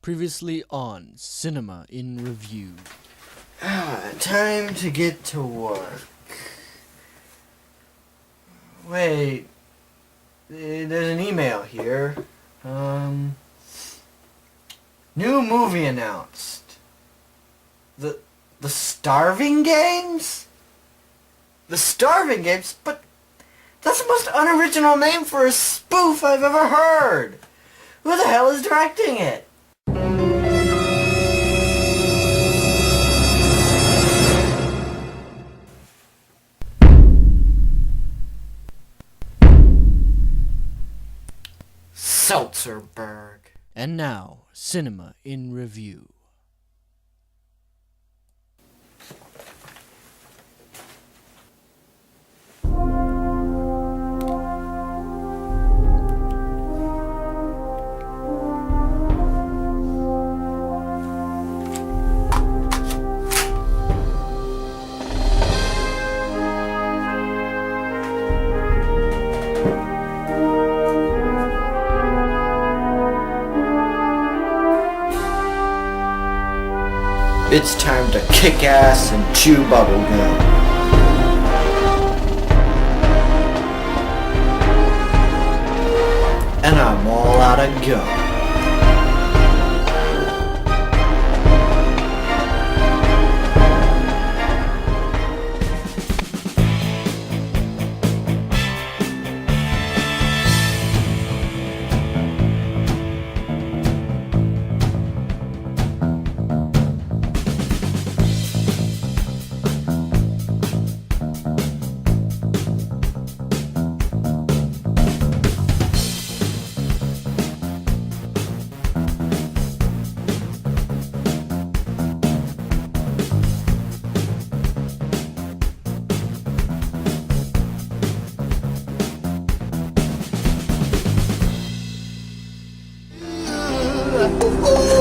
Previously on Cinema in Review. Time to get to work. Wait, there's an email here. New movie announced. The Starving Games? The Starving Games? But that's the most unoriginal name for a spoof I've ever heard. Who the hell is directing it? Seltzerberg. And now, Cinema in Review. It's time to kick ass and chew bubblegum. And I'm all out of gum.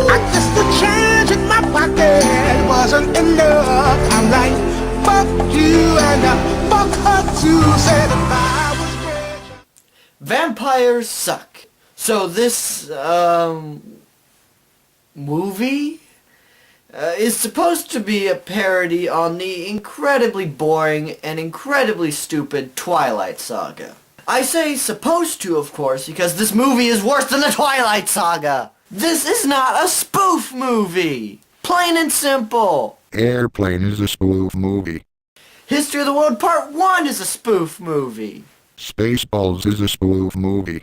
I guess the change in my pocket wasn't enough. I'm like, fuck you and fuck her too. Said if I was rich. Vampires suck. So this, movie is supposed to be a parody on the incredibly boring and incredibly stupid Twilight Saga. I say supposed to, of course, because this movie is worse than the Twilight Saga. This is not a spoof movie. Plain and simple. Airplane is a spoof movie. History of the World Part 1 is a spoof movie. Spaceballs is a spoof movie.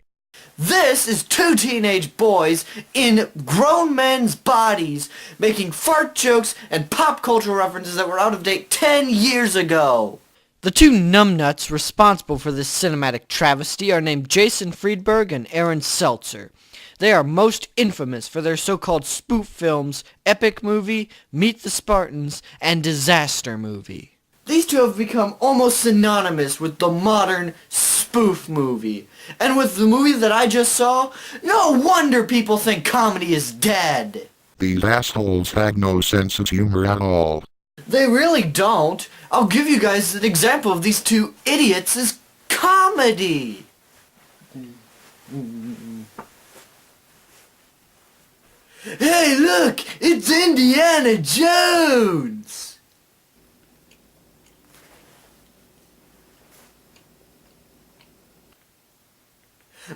This is two teenage boys in grown men's bodies making fart jokes and pop culture references that were out of date 10 years ago. The two numbnuts responsible for this cinematic travesty are named Jason Friedberg and Aaron Seltzer. They are most infamous for their so-called spoof films, Epic Movie, Meet the Spartans, and Disaster Movie. These two have become almost synonymous with the modern spoof movie. And with the movie that I just saw, no wonder people think comedy is dead. These assholes have no sense of humor at all. They really don't. I'll give you guys an example of these two idiots as comedy. Hey, look! It's Indiana Jones!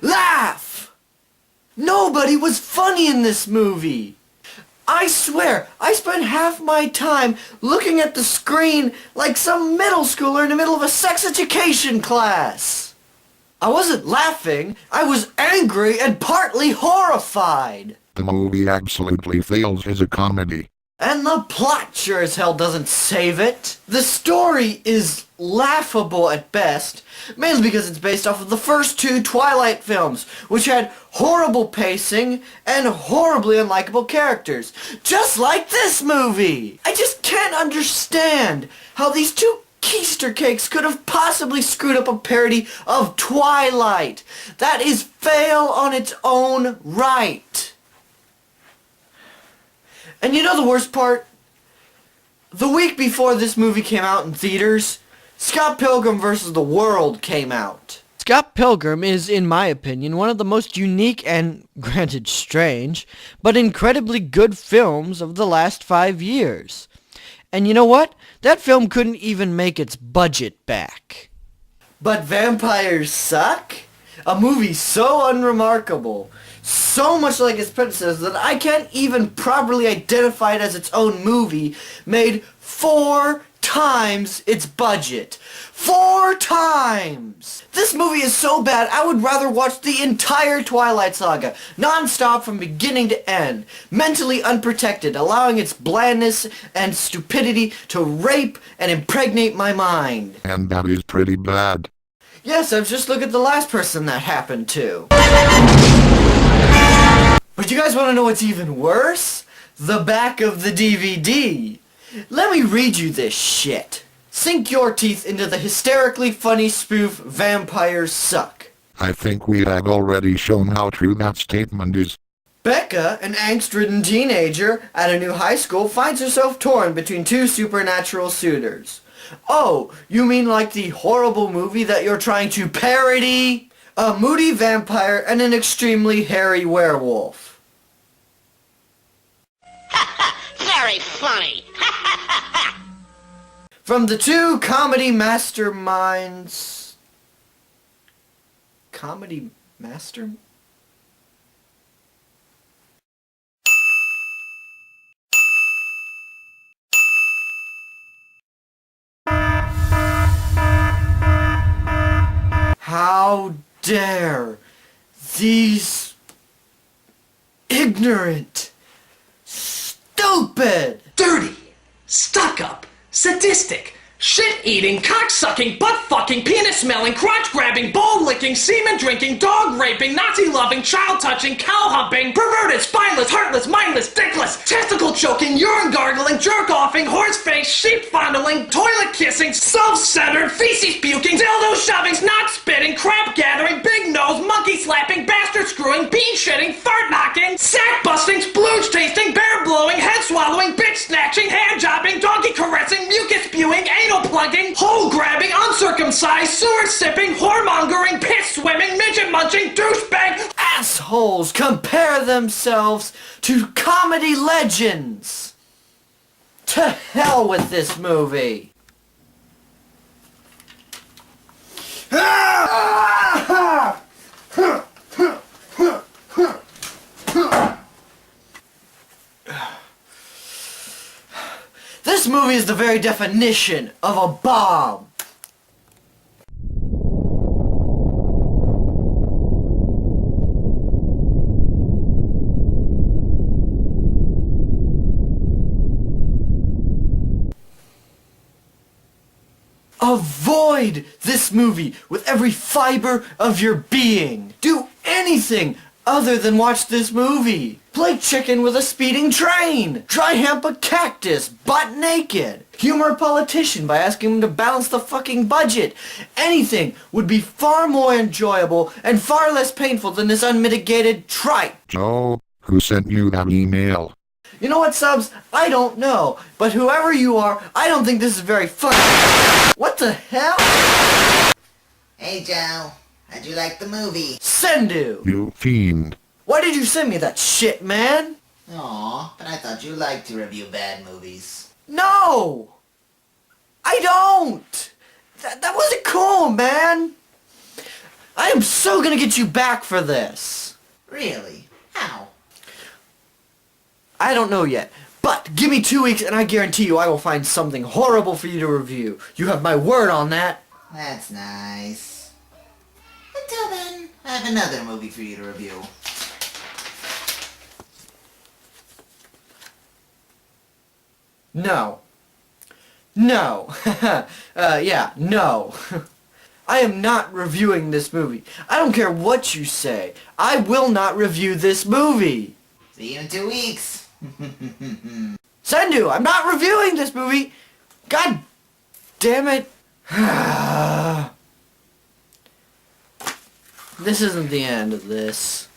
Laugh! Nobody was funny in this movie! I swear, I spent half my time looking at the screen like some middle schooler in the middle of a sex education class. I wasn't laughing, I was angry and partly horrified. The movie absolutely fails as a comedy. And the plot sure as hell doesn't save it. The story is laughable at best, mainly because it's based off of the first two Twilight films, which had horrible pacing and horribly unlikable characters, just like this movie. I just can't understand how these two keister cakes could have possibly screwed up a parody of Twilight. That is fail on its own right. And you know the worst part? The week before this movie came out in theaters, Scott Pilgrim vs. the World came out. Scott Pilgrim is, in my opinion, one of the most unique and, granted strange, but incredibly good films of the last 5 years. And you know what? That film couldn't even make its budget back. But vampires suck? A movie so unremarkable, so much like its predecessors that I can't even properly identify it as its own movie, made 4 times its budget. 4 times! This movie is so bad I would rather watch the entire Twilight Saga, non-stop from beginning to end, mentally unprotected, allowing its blandness and stupidity to rape and impregnate my mind. And that is pretty bad. Yes, I've just looked at the last person that happened to. But you guys want to know what's even worse? The back of the DVD. Let me read you this shit. Sink your teeth into the hysterically funny spoof Vampires Suck. I think we have already shown how true that statement is. Becca, an angst-ridden teenager at a new high school, finds herself torn between 2 supernatural suitors. Oh, you mean like the horrible movie that you're trying to parody? A moody vampire and an extremely hairy werewolf. Very funny. From the 2 comedy masterminds... Comedy master... How dare these ignorant, stupid, Dirty, stuck-up, sadistic, shit-eating, cock-sucking, butt-fucking, penis-smelling, crotch-grabbing, ball-licking, semen-drinking, dog-raping, Nazi-loving, child-touching, cow-humping, perverted, spineless, heartless, mindless, dickless, testicle-choking, urine-gargling, jerk-offing, horse-face, sheep-fondling, toilet-kissing, self-centered, feces-puking, dildo-shoving, snot-spitting, crap-gathering, big-nose, monkey-slapping, bastard-screwing, bean-shitting, fart-knocking, sack-busting, splooge-tasting, bear-blowing, head-swallowing, bitch-snatching, hand-jobbing, donkey-caressing, mucus-spewing, anal-plugging, hole-grabbing, uncircumcised, sewer-sipping, whoremongering, piss-swimming, midget-munching, douchebag, assholes compare themselves to comedy legends. To hell with this movie. This movie is the very definition of a bomb. Avoid this movie with every fiber of your being. Do anything other than watch this movie. Play chicken with a speeding train. Dry hemp a cactus butt naked. Humor a politician by asking him to balance the fucking budget. Anything would be far more enjoyable and far less painful than this unmitigated tripe. Joe, who sent you that email? You know what, Subs? I don't know. But whoever you are, I don't think this is very funny. What the hell? Hey Joe, how'd you like the movie? Sendu! You fiend. Why did you send me that shit, man? Aw, but I thought you liked to review bad movies. No! I don't! That wasn't cool, man! I am so gonna get you back for this. Really? How? I don't know yet, but give me 2 weeks and I guarantee you I will find something horrible for you to review. You have my word on that. That's nice. Until then, I have another movie for you to review. No. No. Yeah, no. I am not reviewing this movie. I don't care what you say. I will not review this movie. See you in 2 weeks. Sendu, I'm not reviewing this movie. God damn it. This isn't the end of this.